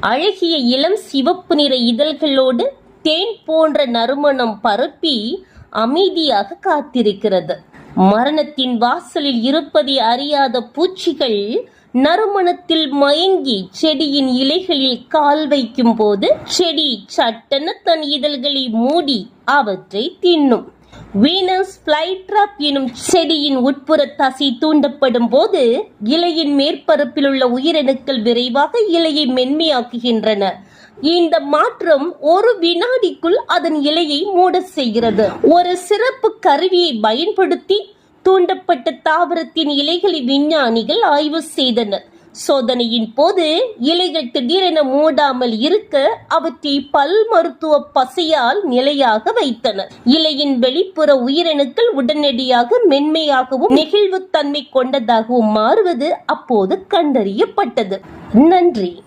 அழகிய இளம் சிவப்பு நிற இதழ்களோடு தேன் போன்ற நறுமணம் பரப்பி அமைதியாக காத்திருக்கிறது. மரணத்தின் வாசலில் இருப்பதை அறியாத பூச்சிகள் நறுமணத்தில் மயங்கி செடியின் இலைகளில் கால் வைக்கும் போது செடி சட்டென தன் இதழ்களை மூடி அவற்றை தின்னும். வீனஸ் பிளைட்ராப் எனும் செடியின் உட்புற தசை தூண்டப்படும் போது இலையின் மேற்பரப்பில் உள்ள உயிரணுக்கள் விரைவாக இலையை மென்மையாக்குகின்றன. இந்த மாற்றம் ஒரு வினாடிக்குள் அதன் இலையை மூட செய்கிறது. ஒரு சிறப்பு கருவியை பயன்படுத்தி தூண்டப்பட்ட தாவரத்தின் இலைகளை விஞ்ஞானிகள் ஆய்வு செய்தனர். சோதனையின் போது இலைகள் திடீரென மூடாமல் இருக்க அவற்றை பல் மருத்துவ பசையால் நிலையாக வைத்தனர். இலையின் வெளிப்புற உயிரணுக்கள் உடனடியாக மென்மையாகவும் நெகிழ்வுத்தன்மை கொண்டதாகவும் மாறுவது அப்போது கண்டறியப்பட்டது. நன்றி.